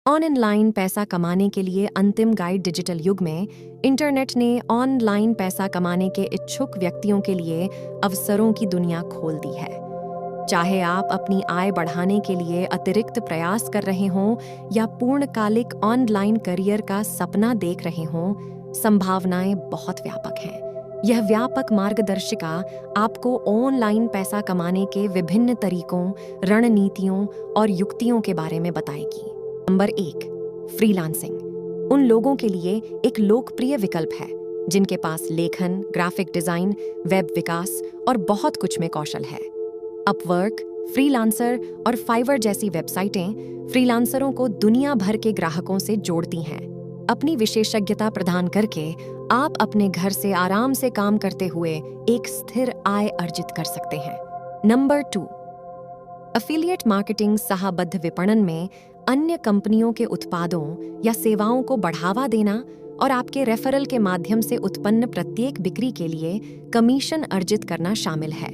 Online पैसा कमाने के लिए अंतिम गाइड डिजिटल युग में इंटरनेट ने ऑनलाइन पैसा कमाने के इच्छुक व्यक्तियों के लिए अवसरों की दुनिया खोल दी है। चाहे आप अपनी आय बढ़ाने के लिए अतिरिक्त प्रयास कर रहे हों या पूर्णकालिक ऑनलाइन करियर का सपना देख रहे हों, संभावनाएं बहुत व्यापक हैं। यह व्यापक मार्गदर्शिका आपको ऑनलाइन पैसा कमाने के विभिन्न तरीकों, रणनीतियों और युक्तियों के बारे में बताएगी। नंबर 1, फ्रीलांसिंग उन लोगों के लिए एक लोकप्रिय विकल्प है जिनके पास लेखन, ग्राफिक डिजाइन, वेब विकास और बहुत कुछ में कौशल है। अपवर्क, फ्रीलांसर और फाइवर जैसी वेबसाइटें फ्रीलांसरों को दुनिया भर के ग्राहकों से जोड़ती हैं। अपनी विशेषज्ञता प्रदान करके आप अपने घर से आराम से काम करते हुए एक स्थिर आय अर्जित कर सकते हैं। नंबर 2, एफिलिएट मार्केटिंग सहाबद्ध विपणन में अन्य कंपनियों के उत्पादों या सेवाओं को बढ़ावा देना और आपके रेफरल के माध्यम से उत्पन्न प्रत्येक बिक्री के लिए कमीशन अर्जित करना शामिल है।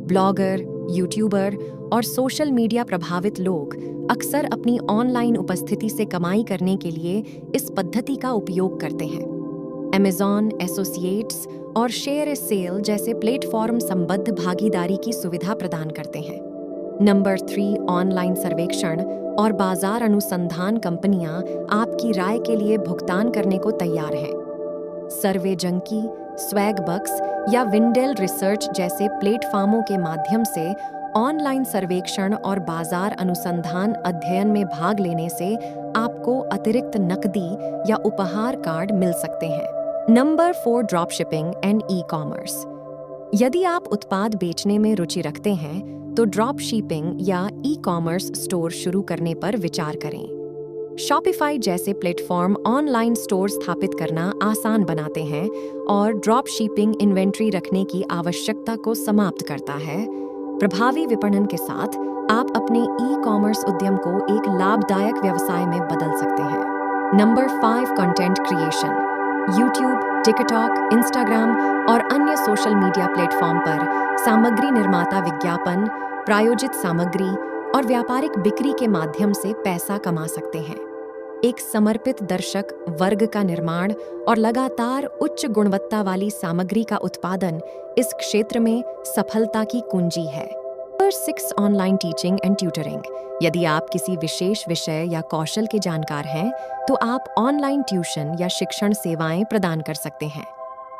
ब्लॉगर, यूट्यूबर और सोशल मीडिया प्रभावित लोग अक्सर अपनी ऑनलाइन उपस्थिति से कमाई करने के लिए इस पद्धति का उपयोग करते हैं। Amazon, एसोसिएट्स और शेयर ए सेल जैसे प्लेटफॉर्म संबद्ध भागीदारी की सुविधा प्रदान करते हैं। नंबर 3, ऑनलाइन सर्वेक्षण और बाजार अनुसंधान कंपनियां आपकी राय के लिए भुगतान करने को तैयार हैं। सर्वे जंकी, स्वैगबक्स या विंडेल रिसर्च जैसे प्लेटफॉर्मों के माध्यम से ऑनलाइन सर्वेक्षण और बाजार अनुसंधान अध्ययन में भाग लेने से आपको अतिरिक्त नकदी या उपहार कार्ड मिल सकते हैं। Number 4, drop shipping and e-commerce. यदि आप उत्पाद बेचने में रुचि रखते हैं तो ड्रॉप शिपिंग या ई-कॉमर्स स्टोर शुरू करने पर विचार करें। शॉपिफाई जैसे प्लेटफॉर्म ऑनलाइन स्टोर स्थापित करना आसान बनाते हैं और ड्रॉप शिपिंग इन्वेंट्री रखने की आवश्यकता को समाप्त करता है। प्रभावी विपणन के साथ आप अपने ई-कॉमर्स उद्यम को एक लाभदायक व्यवसाय में बदल सकते हैं। Number 5, content creation. YouTube, TikTok, Instagram और अन्य सोशल मीडिया प्लेटफॉर्म पर सामग्री निर्माता विज्ञापन, प्रायोजित सामग्री और व्यापारिक बिक्री के माध्यम से पैसा कमा सकते हैं। एक समर्पित दर्शक वर्ग का निर्माण और लगातार उच्च गुणवत्ता वाली सामग्री का उत्पादन इस क्षेत्र में सफलता की कुंजी है। Number 6, online teaching and tutoring. यदि आप किसी विशेष विषय या कौशल के जानकार हैं तो आप ऑनलाइन ट्यूशन या शिक्षण सेवाएं प्रदान कर सकते हैं।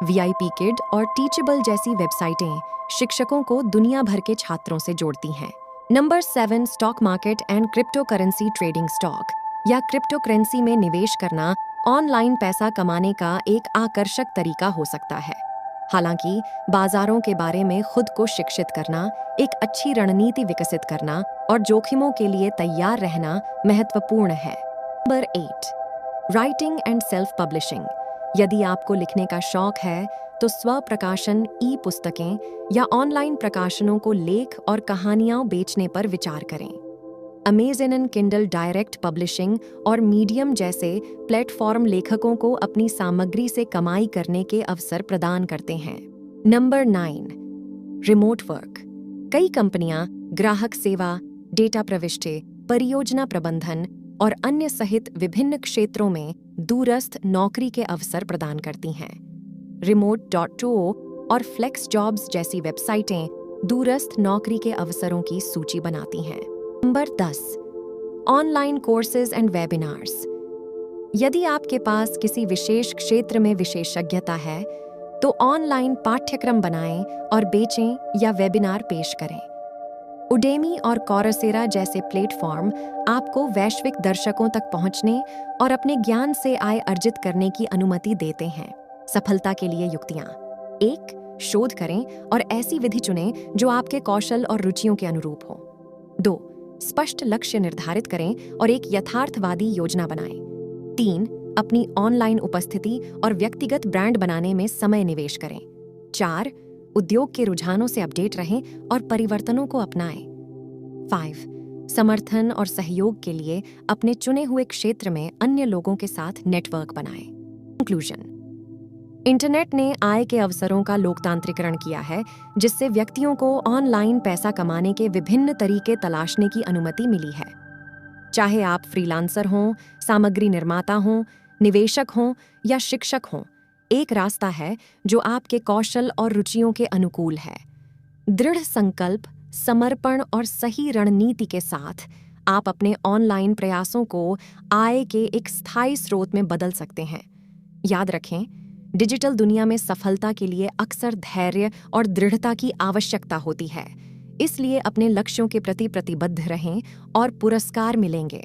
VIP किड और टीचेबल जैसी वेबसाइटें शिक्षकों को दुनिया भर के छात्रों से जोड़ती हैं। Number 7, stock market and crypto currency trading. Stock या क्रिप्टो करेंसी में निवेश करना ऑनलाइन पैसा कमाने का एक आकर्षक तरीका हो सकता है। हालांकि बाजारों के बारे में खुद को शिक्षित करना, एक अच्छी रणनीति विकसित करना और जोखिमों के लिए तैयार रहना महत्वपूर्ण है। Number 8, writing and self publishing. यदि आपको लिखने का शौक है तो स्व प्रकाशन, ई-पुस्तकें या ऑनलाइन प्रकाशनों को लेख और कहानियां बेचने पर विचार करें। अमेज़न, किंडल डायरेक्ट पब्लिशिंग और मीडियम जैसे प्लेटफॉर्म लेखकों को अपनी सामग्री से कमाई करने के अवसर प्रदान करते हैं। Number 9, remote work. कई कंपनियां ग्राहक सेवा, डेटा प्रविष्टि, परियोजना प्रबंधन और अन्य सहित विभिन्न क्षेत्रों में दूरस्थ नौकरी के अवसर प्रदान करती हैं। remote.to और फ्लेक्स जॉब्स जैसी वेबसाइटें दूरस्थ नौकरी के अवसरों की सूची बनाती हैं। Number 10, online courses and webinars. यदि आपके पास किसी विशेष क्षेत्र में विशेषज्ञता है तो ऑनलाइन पाठ्यक्रम बनाएं और बेचें या वेबिनार पेश करें। उडेमी और कौरसेरा जैसे प्लेटफॉर्म आपको वैश्विक दर्शकों तक पहुंचने और अपने ज्ञान से आय अर्जित करने की अनुमति देते हैं। सफलता के लिए युक्तियां: 1, शोध करें और ऐसी विधि चुनें जो आपके कौशल और रुचियों के अनुरूप हो। 2, स्पष्ट लक्ष्य निर्धारित करें और एक यथार्थवादी योजना बनाएं। 3, अपनी ऑनलाइन उपस्थिति और व्यक्तिगत ब्रांड बनाने में समय निवेश करें। 4, उद्योग के रुझानों से अपडेट रहें और परिवर्तनों को अपनाएं। 5, समर्थन और सहयोग के लिए अपने चुने हुए क्षेत्र में अन्य लोगों के साथ नेटवर्क बनाएं। कंक्लूजन: इंटरनेट ने आय के अवसरों का लोकतांत्रिकरण किया है, जिससे व्यक्तियों को ऑनलाइन पैसा कमाने के विभिन्न तरीके तलाशने की अनुमति मिली है। चाहे आप फ्रीलांसर हों, सामग्री निर्माता हों, निवेशक हों या शिक्षक हों, एक रास्ता है जो आपके कौशल और रुचियों के अनुकूल है। दृढ़ संकल्प, समर्पण और सही रणनीति के साथ आप अपने ऑनलाइन प्रयासों को आय के एक स्थायी स्रोत में बदल सकते हैं। याद रखें, डिजिटल दुनिया में सफलता के लिए अक्सर धैर्य और दृढ़ता की आवश्यकता होती है। इसलिए अपने लक्ष्यों के प्रति प्रतिबद्ध रहें और पुरस्कार मिलेंगे।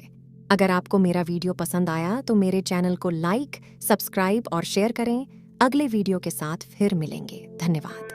अगर आपको मेरा वीडियो पसंद आया तो मेरे चैनल को लाइक, सब्सक्राइब और शेयर करें। अगले वीडियो के साथ फिर मिलेंगे। धन्यवाद।